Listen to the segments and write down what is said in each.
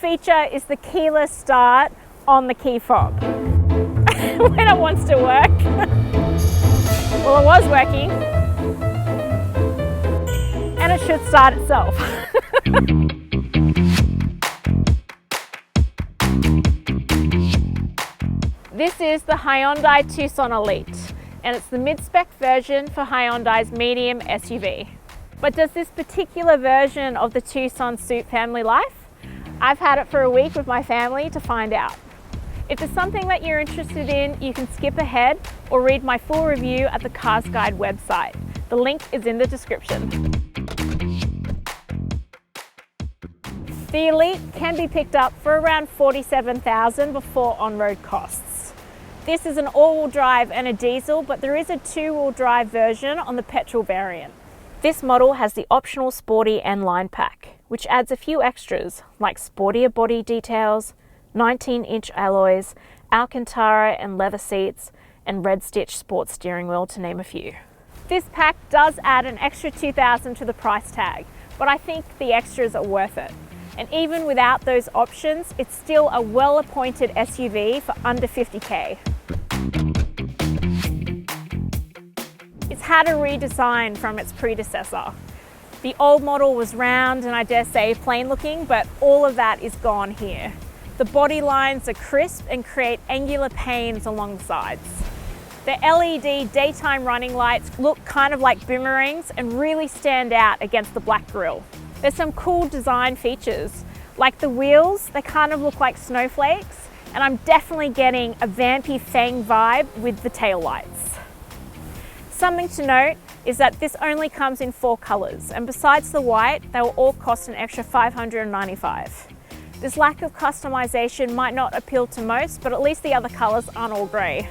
feature is the keyless start on the key fob when it wants to work. Well, it was working, and it should start itself. This is the Hyundai Tucson Elite, and it's the mid-spec version for Hyundai's medium SUV. But does this particular version of the Tucson suit family life? I've had it for a week with my family to find out. If there's something that you're interested in, you can skip ahead or read my full review at the CarsGuide website. The link is in the description. The Elite can be picked up for around $47,000 before on-road costs. This is an all-wheel drive and a diesel, but there is a two-wheel drive version on the petrol variant. This model has the optional Sporty N Line pack, which adds a few extras like sportier body details, 19-inch alloys, Alcantara and leather seats, and red stitch sports steering wheel, to name a few. This pack does add an extra $2,000 to the price tag, but I think the extras are worth it. And even without those options, it's still a well-appointed SUV for under $50K. It's had a redesign from its predecessor. The old model was round and I dare say plain looking, but all of that is gone here. The body lines are crisp and create angular panes along the sides. The LED daytime running lights look kind of like boomerangs and really stand out against the black grille. There's some cool design features, like the wheels, they kind of look like snowflakes, and I'm definitely getting a vampy Fang vibe with the taillights. Something to note is that this only comes in 4 colors, and besides the white, they will all cost an extra $595. This lack of customization might not appeal to most, but at least the other colors aren't all gray.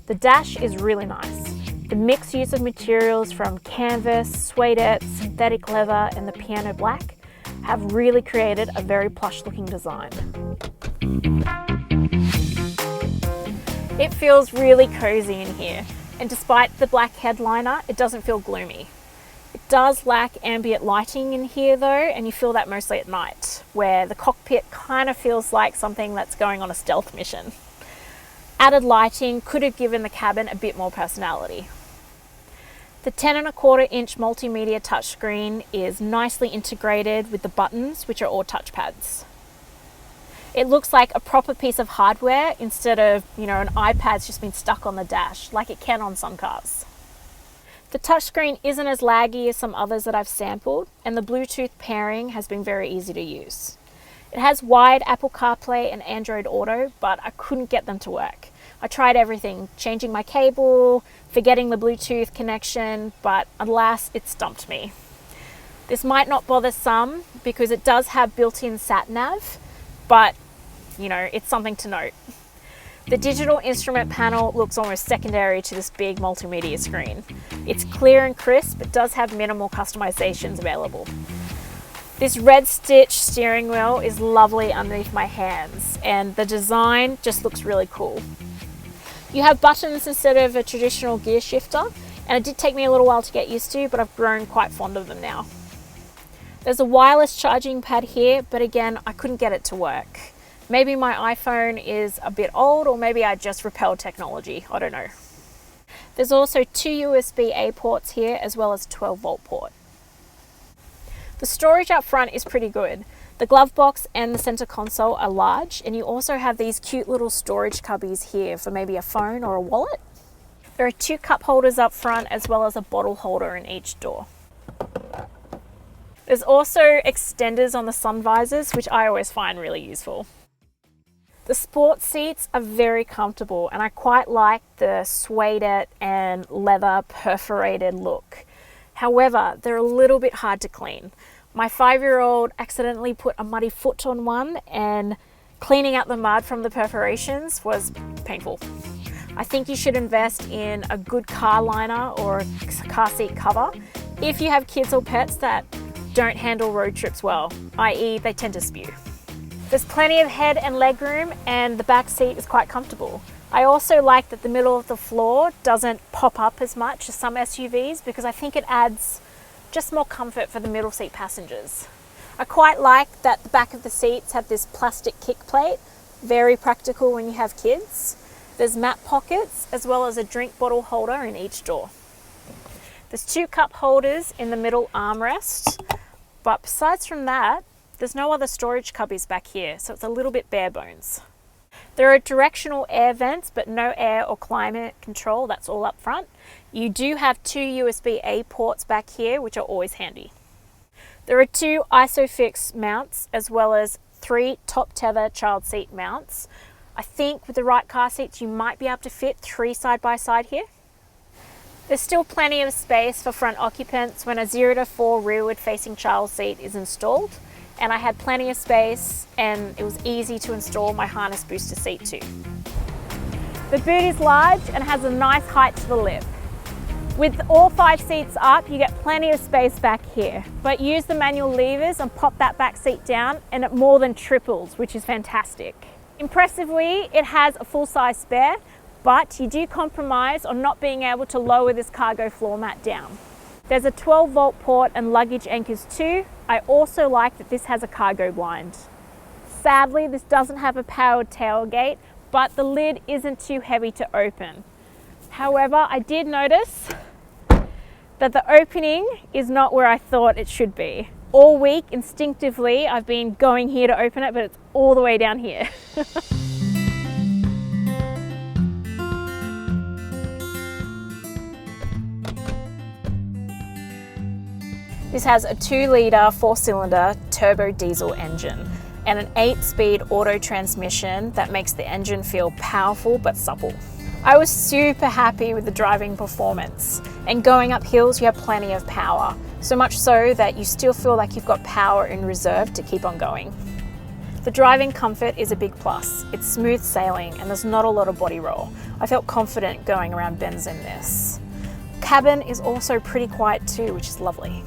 The dash is really nice. The mixed use of materials from canvas, suedette, synthetic leather, and the piano black have really created a very plush looking design. It feels really cozy in here, and despite the black headliner, it doesn't feel gloomy. It does lack ambient lighting in here though, and you feel that mostly at night, where the cockpit kind of feels like something that's going on a stealth mission. Added lighting could have given the cabin a bit more personality. The 10.25-inch multimedia touchscreen is nicely integrated with the buttons, which are all touchpads. It looks like a proper piece of hardware instead of, an iPad's just been stuck on the dash, like it can on some cars. The touchscreen isn't as laggy as some others that I've sampled, and the Bluetooth pairing has been very easy to use. It has wide Apple CarPlay and Android Auto, but I couldn't get them to work. I tried everything, changing my cable, forgetting the Bluetooth connection, but alas, it stumped me. This might not bother some because it does have built-in sat-nav, but it's something to note. The digital instrument panel looks almost secondary to this big multimedia screen. It's clear and crisp, but does have minimal customizations available. This red stitch steering wheel is lovely underneath my hands, and the design just looks really cool. You have buttons instead of a traditional gear shifter, and it did take me a little while to get used to, but I've grown quite fond of them now. There's a wireless charging pad here, but again, I couldn't get it to work. Maybe my iPhone is a bit old, or maybe I just repel technology, I don't know. There's also 2 USB-A ports here, as well as a 12-volt port. The storage up front is pretty good. The glove box and the center console are large, and you also have these cute little storage cubbies here for maybe a phone or a wallet. There are 2 cup holders up front, as well as a bottle holder in each door. There's also extenders on the sun visors, which I always find really useful. The sports seats are very comfortable, and I quite like the suedette and leather perforated look. However, they're a little bit hard to clean. My 5-year-old accidentally put a muddy foot on one, and cleaning out the mud from the perforations was painful. I think you should invest in a good car liner or a car seat cover if you have kids or pets that don't handle road trips well, i.e. they tend to spew. There's plenty of head and leg room, and the back seat is quite comfortable. I also like that the middle of the floor doesn't pop up as much as some SUVs, because I think it adds just more comfort for the middle seat passengers. I quite like that the back of the seats have this plastic kick plate, very practical when you have kids. There's mat pockets as well as a drink bottle holder in each door. There's 2 cup holders in the middle armrest, but besides from that, there's no other storage cubbies back here, so it's a little bit bare bones. There are directional air vents, but no air or climate control, that's all up front. You do have 2 USB-A ports back here, which are always handy. There are 2 ISOFIX mounts, as well as 3 top tether child seat mounts. I think with the right car seats, you might be able to fit 3 side by side here. There's still plenty of space for front occupants when a 0 to 4 rearward facing child seat is installed. And I had plenty of space and it was easy to install my harness booster seat too. The boot is large and has a nice height to the lip. With all 5 seats up, you get plenty of space back here, but use the manual levers and pop that back seat down and it more than triples, which is fantastic. Impressively, it has a full-size spare, but you do compromise on not being able to lower this cargo floor mat down. There's a 12-volt port and luggage anchors too. I also like that this has a cargo blind. Sadly, this doesn't have a powered tailgate, but the lid isn't too heavy to open. However, I did notice that the opening is not where I thought it should be. All week, instinctively, I've been going here to open it, but it's all the way down here. This has a 2-litre 4-cylinder turbo diesel engine and an 8-speed auto transmission that makes the engine feel powerful but supple. I was super happy with the driving performance, and going up hills you have plenty of power, so much so that you still feel like you've got power in reserve to keep on going. The driving comfort is a big plus. It's smooth sailing and there's not a lot of body roll. I felt confident going around bends in this. Cabin is also pretty quiet too, which is lovely.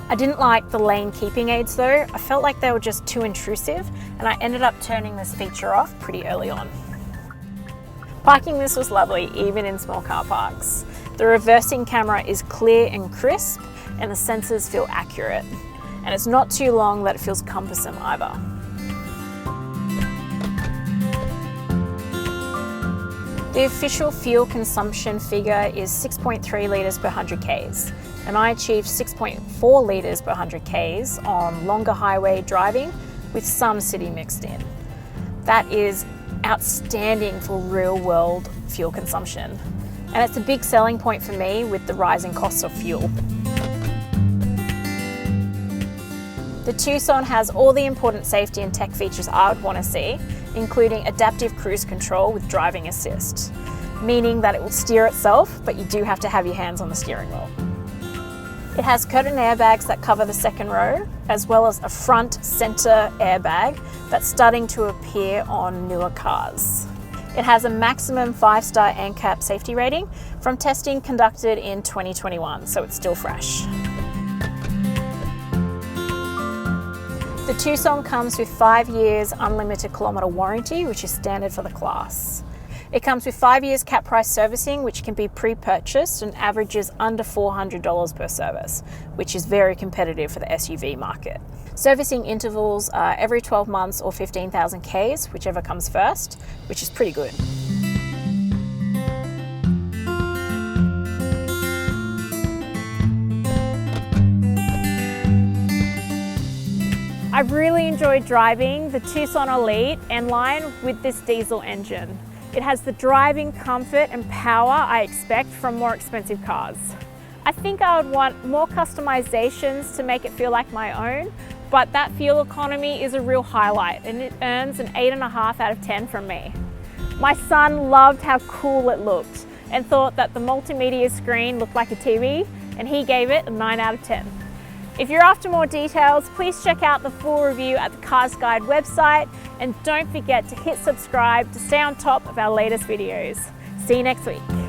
I didn't like the lane keeping aids though. I felt like they were just too intrusive and I ended up turning this feature off pretty early on. Parking this was lovely, even in small car parks. The reversing camera is clear and crisp and the sensors feel accurate. And it's not too long that it feels cumbersome either. The official fuel consumption figure is 6.3 litres per 100 Ks. And I achieved 6.4 litres per 100 Ks on longer highway driving with some city mixed in. That is outstanding for real world fuel consumption. And it's a big selling point for me with the rising costs of fuel. The Tucson has all the important safety and tech features I would want to see, including adaptive cruise control with driving assist, meaning that it will steer itself, but you do have to have your hands on the steering wheel. It has curtain airbags that cover the second row, as well as a front center airbag that's starting to appear on newer cars. It has a maximum 5-star ANCAP safety rating from testing conducted in 2021, so it's still fresh. The Tucson comes with 5 years unlimited kilometre warranty, which is standard for the class. It comes with 5 years cap price servicing, which can be pre-purchased and averages under $400 per service, which is very competitive for the SUV market. Servicing intervals are every 12 months or 15,000 Ks, whichever comes first, which is pretty good. I've really enjoyed driving the Tucson Elite N Line with this diesel engine. It has the driving comfort and power I expect from more expensive cars. I think I would want more customizations to make it feel like my own, but that fuel economy is a real highlight and it earns an 8.5 out of 10 from me. My son loved how cool it looked and thought that the multimedia screen looked like a TV, and he gave it a 9 out of 10. If you're after more details, please check out the full review at the CarsGuide website, and don't forget to hit subscribe to stay on top of our latest videos. See you next week.